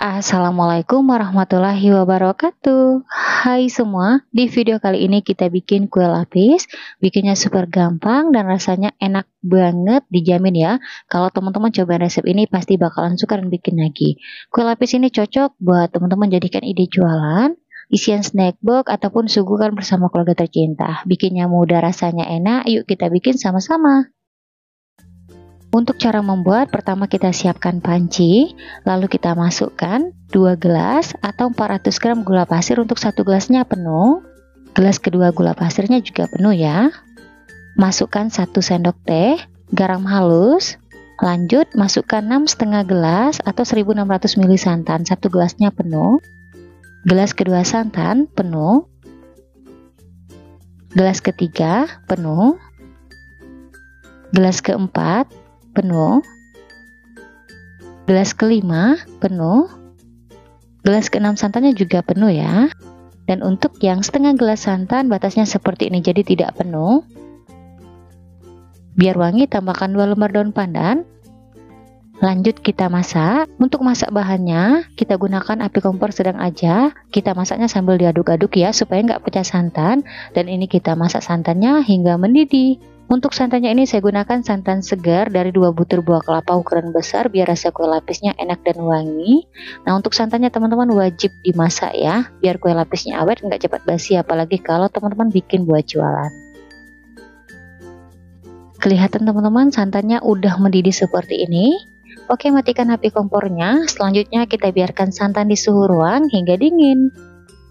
Assalamualaikum warahmatullahi wabarakatuh. Hai semua, di video kali ini kita bikin kue lapis. Bikinnya super gampang dan rasanya enak banget, dijamin ya. Kalau teman-teman coba resep ini pasti bakalan suka dan bikin lagi. Kue lapis ini cocok buat teman-teman jadikan ide jualan, isian snack box ataupun suguhan bersama keluarga tercinta. Bikinnya mudah, rasanya enak. Yuk kita bikin sama-sama. Untuk cara membuat, pertama kita siapkan panci, lalu kita masukkan 2 gelas atau 400 gram gula pasir untuk 1 gelasnya penuh. Gelas kedua gula pasirnya juga penuh ya. Masukkan 1 sendok teh garam halus. Lanjut masukkan 6,5 gelas atau 1600 ml santan, 1 gelasnya penuh. Gelas kedua santan penuh. Gelas ketiga penuh. Gelas keempat penuh. Gelas kelima penuh. Gelas keenam santannya juga penuh ya. Dan untuk yang setengah gelas santan batasnya seperti ini, jadi tidak penuh. Biar wangi tambahkan 2 lembar daun pandan. Lanjut kita masak. Untuk masak bahannya kita gunakan api kompor sedang aja. Kita masaknya sambil diaduk-aduk ya supaya nggak pecah santan. Dan ini kita masak santannya hingga mendidih. Untuk santannya ini saya gunakan santan segar dari 2 butir buah kelapa ukuran besar biar rasa kue lapisnya enak dan wangi. Nah, untuk santannya teman-teman wajib dimasak ya, biar kue lapisnya awet nggak cepat basi, apalagi kalau teman-teman bikin buat jualan. Kelihatan teman-teman santannya udah mendidih seperti ini. Oke, matikan api kompornya. Selanjutnya kita biarkan santan di suhu ruang hingga dingin.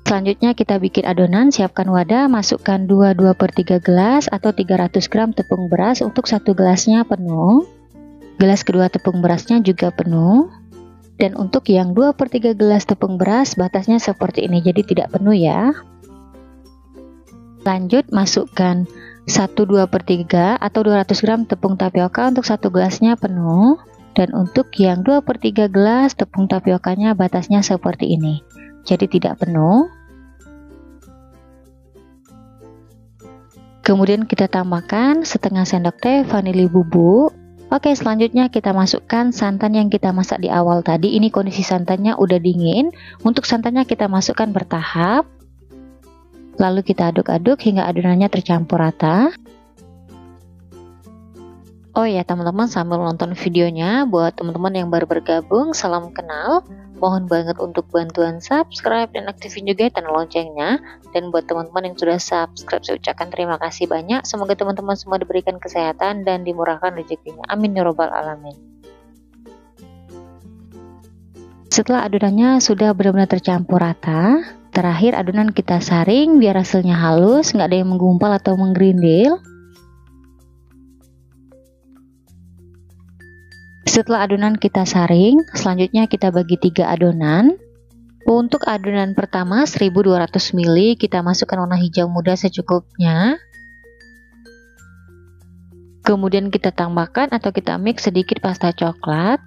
Selanjutnya kita bikin adonan. Siapkan wadah, masukkan 2/3 gelas atau 300 gram tepung beras untuk 1 gelasnya penuh. Gelas kedua tepung berasnya juga penuh. Dan untuk yang 2/3 gelas tepung beras batasnya seperti ini, jadi tidak penuh ya. Lanjut masukkan 1/2/3 atau 200 gram tepung tapioka untuk 1 gelasnya penuh. Dan untuk yang 2/3 gelas tepung tapiokanya batasnya seperti ini, jadi tidak penuh. Kemudian kita tambahkan setengah sendok teh vanili bubuk. Oke, selanjutnya kita masukkan santan yang kita masak di awal tadi. Ini kondisi santannya udah dingin. Untuk santannya kita masukkan bertahap. Lalu kita aduk-aduk hingga adonannya tercampur rata. Oh ya teman-teman, sambil nonton videonya, buat teman-teman yang baru bergabung, salam kenal. Mohon banget untuk bantuan subscribe dan aktifin juga tanda loncengnya. Dan buat teman-teman yang sudah subscribe, saya ucapkan terima kasih banyak. Semoga teman-teman semua diberikan kesehatan dan dimurahkan rezekinya. Amin ya robbal alamin. Setelah adonannya sudah benar-benar tercampur rata, terakhir adonan kita saring biar hasilnya halus, nggak ada yang menggumpal atau menggerindil. Setelah adonan kita saring, selanjutnya kita bagi 3 adonan. Untuk adonan pertama 1200 ml kita masukkan warna hijau muda secukupnya. Kemudian kita tambahkan atau kita mix sedikit pasta coklat.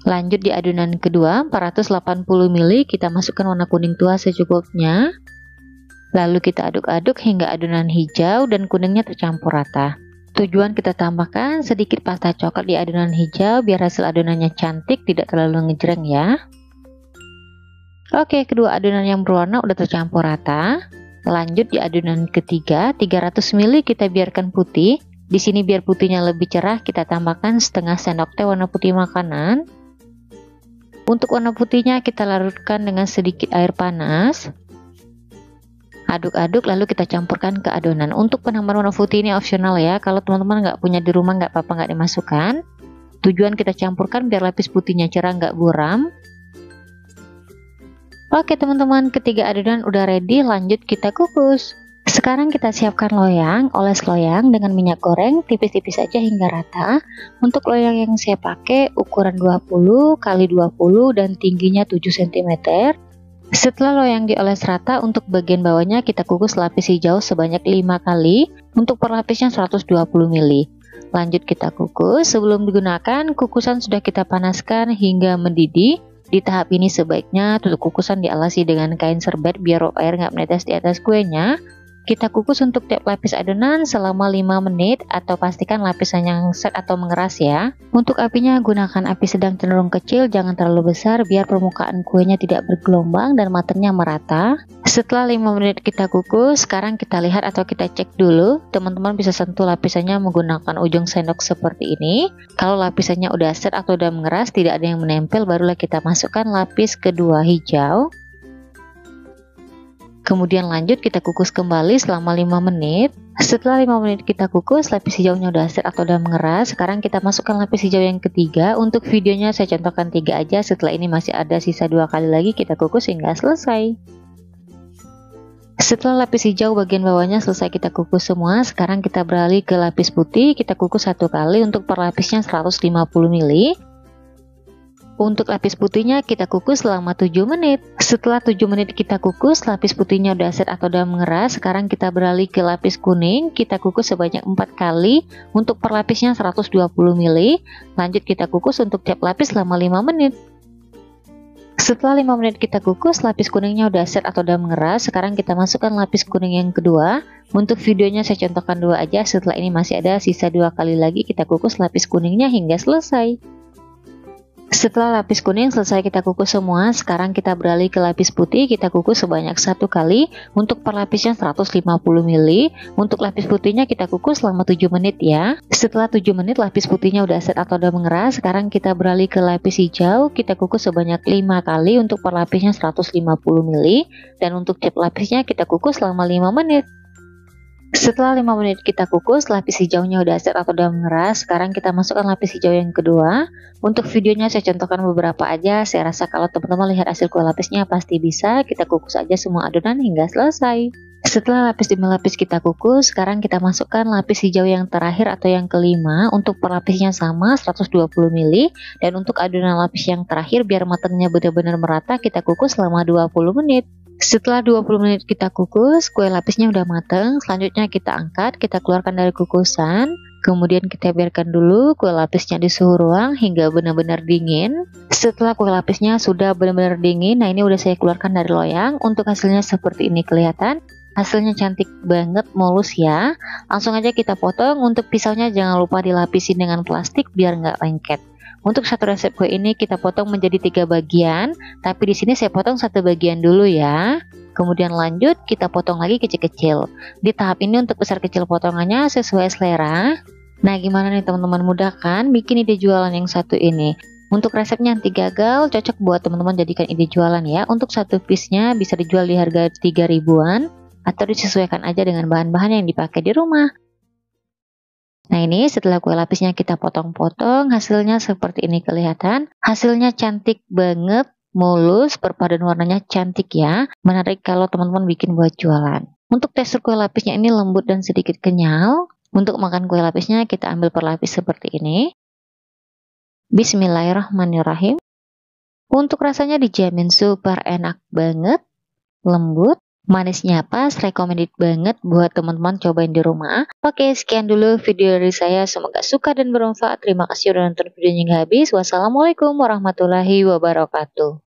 Lanjut di adonan kedua 480 ml kita masukkan warna kuning tua secukupnya. Lalu kita aduk-aduk hingga adonan hijau dan kuningnya tercampur rata. Tujuan kita tambahkan sedikit pasta coklat di adonan hijau biar hasil adonannya cantik, tidak terlalu ngejreng ya. Oke, kedua adonan yang berwarna udah tercampur rata. Lanjut di adonan ketiga 300 ml kita biarkan putih. Di sini biar putihnya lebih cerah kita tambahkan setengah sendok teh warna putih makanan. Untuk warna putihnya kita larutkan dengan sedikit air panas. Aduk-aduk lalu kita campurkan ke adonan. Untuk penambahan warna putih ini opsional ya. Kalau teman-teman nggak punya di rumah nggak apa-apa, nggak dimasukkan. Tujuan kita campurkan biar lapis putihnya cerah, nggak buram. Oke teman-teman, ketiga adonan udah ready, lanjut kita kukus. Sekarang kita siapkan loyang. Oles loyang dengan minyak goreng tipis-tipis aja hingga rata. Untuk loyang yang saya pakai ukuran 20 x 20 dan tingginya 7 cm. Setelah loyang dioles rata, untuk bagian bawahnya kita kukus lapis hijau sebanyak 5 kali. Untuk per lapisnya 120 ml. Lanjut kita kukus. Sebelum digunakan, kukusan sudah kita panaskan hingga mendidih. Di tahap ini sebaiknya tutup kukusan dialasi dengan kain serbet biar uap air nggak menetes di atas kuenya. Kita kukus untuk tiap lapis adonan selama 5 menit atau pastikan lapisan yang set atau mengeras ya. Untuk apinya gunakan api sedang cenderung kecil, jangan terlalu besar biar permukaan kuenya tidak bergelombang dan matangnya merata. Setelah 5 menit kita kukus, sekarang kita lihat atau kita cek dulu. Teman-teman bisa sentuh lapisannya menggunakan ujung sendok seperti ini. Kalau lapisannya udah set atau udah mengeras, tidak ada yang menempel, barulah kita masukkan lapis kedua hijau. Kemudian lanjut kita kukus kembali selama 5 menit. Setelah 5 menit kita kukus, lapis hijaunya udah set atau udah mengeras. Sekarang kita masukkan lapis hijau yang ketiga. Untuk videonya saya contohkan 3 aja. Setelah ini masih ada sisa 2 kali lagi kita kukus hingga selesai. Setelah lapis hijau bagian bawahnya selesai kita kukus semua, sekarang kita beralih ke lapis putih. Kita kukus 1 kali, untuk per lapisnya 150 ml. Untuk lapis putihnya kita kukus selama 7 menit. Setelah 7 menit kita kukus, lapis putihnya udah set atau udah mengeras. Sekarang kita beralih ke lapis kuning. Kita kukus sebanyak 4 kali. Untuk per lapisnya 120 ml. Lanjut kita kukus untuk tiap lapis selama 5 menit. Setelah 5 menit kita kukus, lapis kuningnya udah set atau udah mengeras. Sekarang kita masukkan lapis kuning yang kedua. Untuk videonya saya contohkan 2 aja. Setelah ini masih ada sisa 2 kali lagi kita kukus lapis kuningnya hingga selesai. Setelah lapis kuning selesai kita kukus semua, sekarang kita beralih ke lapis putih. Kita kukus sebanyak 1 kali. Untuk per lapisnya 150 ml. Untuk lapis putihnya kita kukus selama 7 menit ya. Setelah 7 menit lapis putihnya udah set atau udah mengeras. Sekarang kita beralih ke lapis hijau. Kita kukus sebanyak 5 kali. Untuk per lapisnya 150 ml. Dan untuk tiap lapisnya kita kukus selama 5 menit. Setelah 5 menit kita kukus, lapis hijaunya udah set atau udah mengeras. Sekarang kita masukkan lapis hijau yang kedua. Untuk videonya saya contohkan beberapa aja. Saya rasa kalau teman-teman lihat hasil kue lapisnya pasti bisa. Kita kukus aja semua adonan hingga selesai. Setelah lapis demi lapis kita kukus, sekarang kita masukkan lapis hijau yang terakhir atau yang kelima. Untuk per lapisnya sama 120 ml. Dan untuk adonan lapis yang terakhir biar matangnya benar-benar merata, kita kukus selama 20 menit. Setelah 20 menit kita kukus, kue lapisnya udah mateng. Selanjutnya kita angkat, kita keluarkan dari kukusan. Kemudian kita biarkan dulu kue lapisnya di suhu ruang hingga benar-benar dingin. Setelah kue lapisnya sudah benar-benar dingin, nah ini udah saya keluarkan dari loyang. Untuk hasilnya seperti ini kelihatan. Hasilnya cantik banget, mulus ya. Langsung aja kita potong. Untuk pisaunya jangan lupa dilapisin dengan plastik biar nggak lengket. Untuk satu resep kue ini kita potong menjadi 3 bagian, tapi di sini saya potong 1 bagian dulu ya. Kemudian lanjut kita potong lagi kecil-kecil. Di tahap ini untuk besar kecil potongannya sesuai selera. Nah, gimana nih teman-teman, mudah kan bikin ide jualan yang satu ini? Untuk resepnya anti gagal, cocok buat teman-teman jadikan ide jualan ya. Untuk satu piece-nya bisa dijual di harga 3 ribuan atau disesuaikan aja dengan bahan-bahan yang dipakai di rumah. Nah, ini setelah kue lapisnya kita potong-potong, hasilnya seperti ini kelihatan. Hasilnya cantik banget, mulus, perpaduan warnanya cantik ya. Menarik kalau teman-teman bikin buat jualan. Untuk tekstur kue lapisnya ini lembut dan sedikit kenyal. Untuk makan kue lapisnya kita ambil per lapis seperti ini. Bismillahirrahmanirrahim. Untuk rasanya dijamin super enak banget, lembut. Manisnya pas, recommended banget buat teman-teman cobain di rumah. Oke, sekian dulu video dari saya. Semoga suka dan bermanfaat. Terima kasih udah nonton videonya hingga habis. Wassalamualaikum warahmatullahi wabarakatuh.